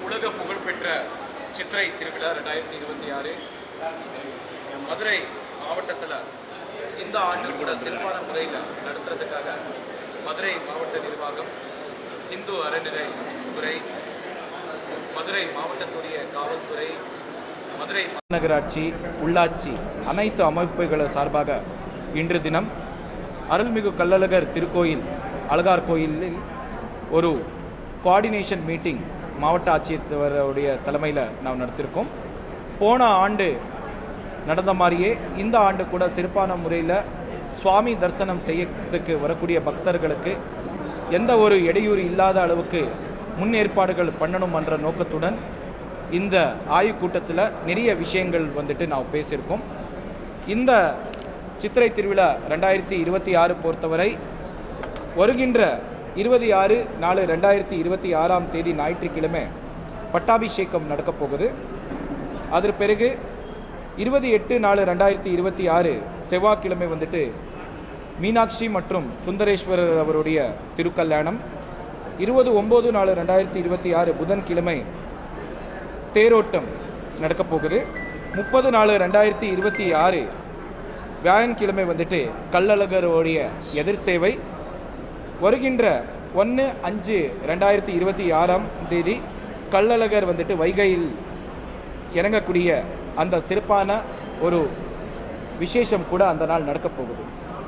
உலக புகழ்பெற்ற சித்திரை திருவிழா 2026 மதுரை மாவட்டத்தில் இந்த ஆண்டு கூட சிறப்பான முறையில் நடத்துறதுக்காக மதுரை மாவட்ட நிர்வாகம், இந்து அறநிலைத்துறை, மதுரை மாவட்டத்துடைய காவல்துறை, மதுரை மாநகராட்சி, உள்ளாட்சி அனைத்து அமைப்புகள் சார்பாக இன்று தினம் அருள்மிகு கள்ளழகர் திருக்கோயில் அழகார் கோயிலில் ஒரு கோஆர்டினேஷன் மீட்டிங் மாவட்ட ஆட்சியருடைய தலைமையில் நாம் நடத்தியிருக்கோம். போன ஆண்டு நடந்த மாதிரியே இந்த ஆண்டு கூட சிறப்பான முறையில் சுவாமி தரிசனம் செய்யறதுக்கு வரக்கூடிய பக்தர்களுக்கு எந்த ஒரு இடையூறு இல்லாத அளவுக்கு முன்னேற்பாடுகள் பண்ணணும் என்ற நோக்கத்துடன் இந்த ஆய்வுக் கூட்டத்தில் நிறைய விஷயங்கள் நாம் பேசியிருக்கோம். இந்த சித்திரை திருவிழா 2026 பொறுத்தவரை வருகின்ற 26/4/2026 ஞாயிற்றுக்கிழமை பட்டாபிஷேகம் நடக்கப் போகுது. அதற்கு பிறகு 28/4/2026 செவ்வாய்க்கிழமை மீனாட்சி மற்றும் சுந்தரேஸ்வரர் அவருடைய திருக்கல்யாணம், 29/4/2026 புதன்கிழமை தேரோட்டம் நடக்கப் போகுது. 30/4/2026 வியாழன்கிழமை கள்ளழகருடைய எதிர் சேவை. வருகின்ற 1/5/2026 கள்ளழகர் வைகையில் இறங்கக்கூடிய அந்த சிறப்பான ஒரு விசேஷம் கூட அந்த நாள் நடக்கப் போகுது.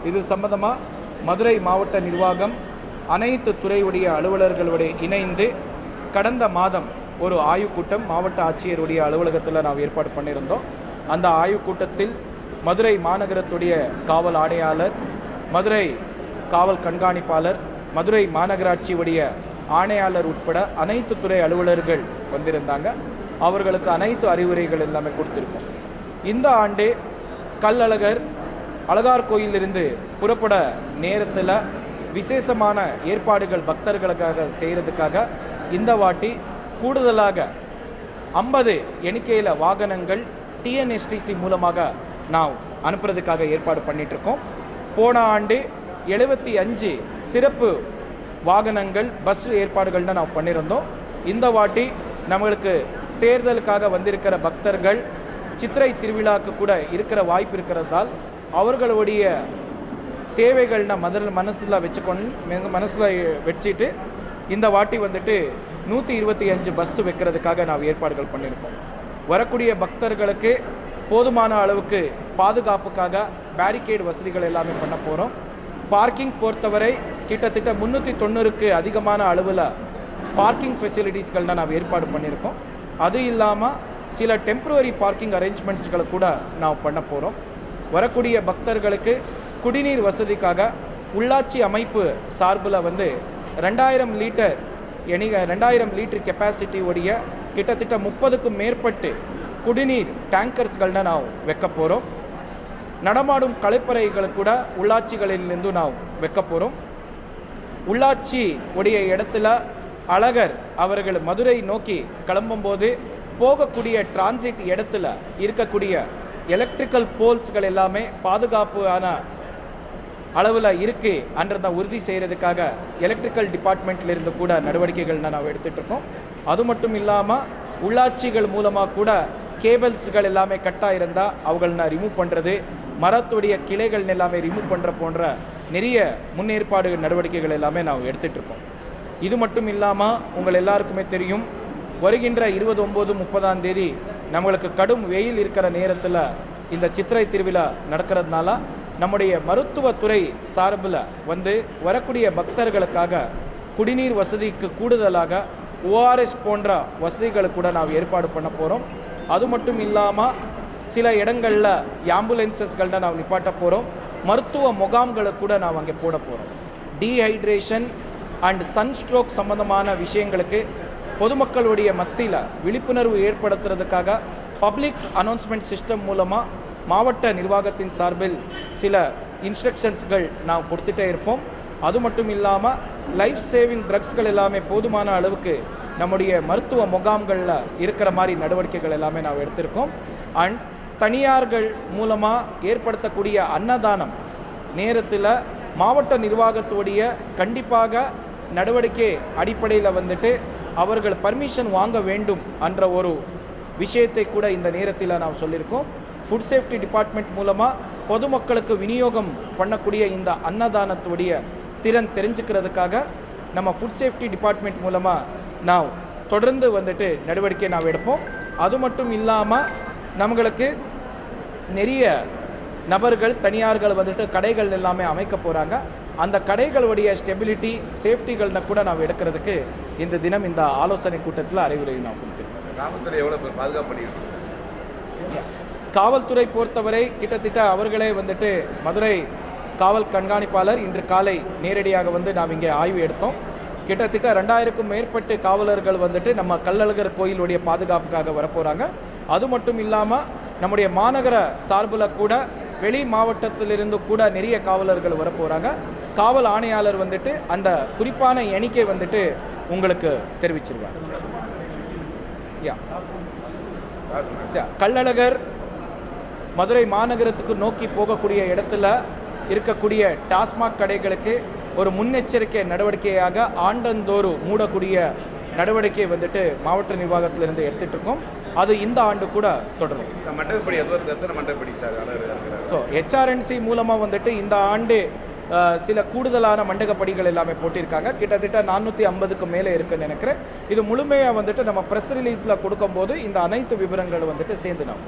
இது சம்பந்தமாக மதுரை மாவட்ட நிர்வாகம் அனைத்து துறையுடைய அலுவலர்களுடைய இணைந்து கடந்த மாதம் ஒரு ஆய்வுக் கூட்டம் மாவட்ட ஆட்சியருடைய அலுவலகத்தில் நாம் ஏற்பாடு பண்ணியிருந்தோம். அந்த ஆய்வுக் கூட்டத்தில் மதுரை மாநகரத்துடைய காவல் ஆணையாளர், மதுரை காவல் கண்காணிப்பாளர், மதுரை மாநகராட்சியுடைய ஆணையாளர் உட்பட அனைத்து துறை அலுவலர்கள் வந்திருந்தாங்க. அவர்களுக்கு அனைத்து அறிவுரைகள் எல்லாமே கொடுத்துருக்கோம். இந்த ஆண்டு கள்ளழகர் அழகார் கோயிலிருந்து புறப்பட நேரத்தில் விசேஷமான ஏற்பாடுகள் பக்தர்களுக்காக செய்கிறதுக்காக இந்த வாட்டி கூடுதலாக 50 எண்ணிக்கையில் வாகனங்கள் டிஎன்எஸ்டிசி மூலமாக நாம் அனுப்புறதுக்காக ஏற்பாடு பண்ணிகிட்ருக்கோம். போன ஆண்டு 75 சிறப்பு வாகனங்கள் பஸ் ஏற்பாடுகள்னு நாம் பண்ணியிருந்தோம். இந்த வாட்டி நம்மளுக்கு தேர்தலுக்காக வந்திருக்கிற பக்தர்கள் சித்திரை திருவிழாவுக்கு கூட இருக்கிற வாய்ப்பு இருக்கிறதால் அவர்களுடைய தேவைகள்னா மனசில் வச்சுட்டு இந்த வாட்டி 125 பஸ் வைக்கிறதுக்காக நாம் ஏற்பாடுகள் பண்ணியிருக்கோம். வரக்கூடிய பக்தர்களுக்கு போதுமான அளவுக்கு பாதுகாப்புக்காக பேரிகேட் வசதிகள் எல்லாமே பண்ண போகிறோம். பார்க்கிங் பொறுத்தவரை கிட்டத்தட்ட 390க்கு அதிகமான அளவில் பார்க்கிங் ஃபெசிலிட்டிஸ்கள்னால் நாம் ஏற்பாடு பண்ணியிருக்கோம். அது இல்லாமல் சில டெம்ப்ரவரி பார்க்கிங் அரேஞ்ச்மெண்ட்ஸ்களை கூட நாம் பண்ண போகிறோம். வரக்கூடிய பக்தர்களுக்கு குடிநீர் வசதிக்காக உள்ளாட்சி அமைப்பு சார்பில் 2000 லிட்டர் கெப்பாசிட்டி உடைய கிட்டத்தட்ட 30க்கும் மேற்பட்டு குடிநீர் டேங்கர்ஸ்கள்னால் நாம் வைக்க போகிறோம். நடமாடும் கலைப்பறைகளை கூட உள்ளாட்சிகளிலிருந்து நாம் வைக்க போகிறோம். உள்ளாட்சி உடைய இடத்துல அழகர் அவர்கள் மதுரை நோக்கி கிளம்பும்போது போகக்கூடிய டிரான்சிட் இடத்துல இருக்கக்கூடிய எலக்ட்ரிக்கல் போல்ஸ்கள் எல்லாமே பாதுகாப்பான அளவில் இருக்குது என்றதை உறுதி செய்கிறதுக்காக எலக்ட்ரிக்கல் டிபார்ட்மெண்ட்லேருந்து கூட நடவடிக்கைகள் நாம் எடுத்துகிட்ருக்கோம். அது மட்டும் இல்லாமல் உள்ளாட்சிகள் மூலமாக கூட கேபிள்ஸ்கள் எல்லாமே கட்டாக இருந்தால் அவங்கள ரிமூவ் பண்ணுறது, மரத்துடைய கிளைகள் எல்லாமே ரிமூவ் பண்ணுற போன்ற நிறைய முன்னேற்பாடு நடவடிக்கைகள் எல்லாமே நாம் எடுத்துகிட்ருக்கோம். இது மட்டும் இல்லாமல் உங்கள் எல்லாருக்குமே தெரியும், வருகின்ற 29-30 நம்மளுக்கு கடும் வெயில் இருக்கிற நேரத்தில் இந்த சித்திரை திருவிழா நடக்கிறதுனால நம்முடைய மருத்துவத்துறை சார்பில் வரக்கூடிய பக்தர்களுக்காக குடிநீர் வசதிக்கு கூடுதலாக ORS போன்ற வசதிகளை கூட நாம் ஏற்பாடு பண்ண போகிறோம். அது மட்டும் இல்லாமல் சில இடங்களில் ஆம்புலன்சஸ்களை நாம் நிப்பாட்ட போகிறோம். மருத்துவ முகாம்களை கூட நாம் அங்கே போட போகிறோம். டீஹைட்ரேஷன் அண்ட் சன்ஸ்ட்ரோக் சம்பந்தமான விஷயங்களுக்கு பொதுமக்களுடைய மத்தியில் விழிப்புணர்வு ஏற்படுத்துறதுக்காக பப்ளிக் அனௌன்ஸ்மெண்ட் சிஸ்டம் மூலமாக மாவட்ட நிர்வாகத்தின் சார்பில் சில இன்ஸ்ட்ரக்ஷன்ஸ்கள் நாம் கொடுத்துட்டே இருப்போம். அது மட்டும் இல்லாமல் லைஃப் சேவிங் ட்ரக்ஸ்கள் எல்லாமே போதுமான அளவுக்கு நம்முடைய மருத்துவ முகாம்களில் இருக்கிற மாதிரி நடவடிக்கைகள் எல்லாமே நாம் எடுத்திருக்கோம். அண்ட் தனியார்கள் மூலமாக ஏற்படுத்தக்கூடிய அன்னதானம் நேரத்தில் மாவட்ட நிர்வாகத்துடைய கண்டிப்பாக நடவடிக்கை அடிப்படையில் வந்துட்டு அவர்கள் பர்மிஷன் வாங்க வேண்டும் என்ற ஒரு விஷயத்தை கூட இந்த நேரத்தில் நாம் சொல்லியிருக்கோம். ஃபுட் சேஃப்டி டிபார்ட்மெண்ட் மூலமாக பொதுமக்களுக்கு விநியோகம் பண்ணக்கூடிய இந்த அன்னதானத்துடைய திறன் தெரிஞ்சுக்கிறதுக்காக நம்ம ஃபுட் சேஃப்டி டிபார்ட்மெண்ட் மூலமாக நாம் தொடர்ந்து வந்துட்டு நடவடிக்கை நாம் எடுப்போம். அது மட்டும் இல்லாமல் நம்மளுக்கு நிறைய நபர்கள் தனியார்கள் வந்துட்டு கடைகள் எல்லாமே அமைக்க போகிறாங்க. அந்த கடைகளுடைய ஸ்டெபிலிட்டி சேஃப்டிகள்னு கூட நாம் எடுக்கிறதுக்கு இந்த தினம் இந்த ஆலோசனை கூட்டத்தில் அறிவுரை நாம் கொடுத்துருக்கோம். காவல்துறை எவ்வளோ பாதுகாப்பு பண்ணியிருக்கோம்? காவல்துறை பொறுத்தவரை கிட்டத்தட்ட அவர்களே வந்துட்டு மதுரை காவல் கண்காணிப்பாளர் இன்று காலை நேரடியாக வந்து நாம் இங்கே ஆய்வு எடுத்தோம். கிட்டத்தட்ட 2000க்கும் மேற்பட்டு காவலர்கள் வந்துட்டு நம்ம கள்ளழகர் கோயிலுடைய பாதுகாப்புக்காக வரப்போகிறாங்க. அது மட்டும் இல்லாமல் நம்முடைய மாநகர சார்பில் கூட வெளி மாவட்டத்திலிருந்து கூட நிறைய காவலர்கள் வரப்போகிறாங்க. காவல் ஆணையாளர் வந்துட்டு அந்த குறிப்பான எண்ணிக்கை வந்துட்டு உங்களுக்கு தெரிவிச்சிருவார். கள்ளழகர் மதுரை மாநகரத்துக்கு நோக்கி போகக்கூடிய இடத்துல இருக்கக்கூடிய டாஸ்மாக் கடைகளுக்கு ஒரு முன்னெச்சரிக்கை நடவடிக்கையாக ஆண்டந்தோறும் மூடக்கூடிய நடவடிக்கை வந்துட்டு மாவட்ட நிர்வாகத்திலிருந்து எடுத்துகிட்டு இருக்கோம். அது இந்த ஆண்டு கூட தொடரும். ஸோ ஹெச்ஆர்என்சி மூலமாக வந்துட்டு இந்த ஆண்டு சில கூடுதலான மண்டகப்படிகள் எல்லாமே போட்டிருக்காங்க. கிட்டத்தட்ட 450க்கு மேலே இருக்குன்னு நினைக்கிறேன். இது முழுமையாக வந்துட்டு நம்ம ப்ரெஸ் ரிலீஸில் கொடுக்கும்போது இந்த அனைத்து விவரங்கள் வந்துட்டு சேர்ந்து நான்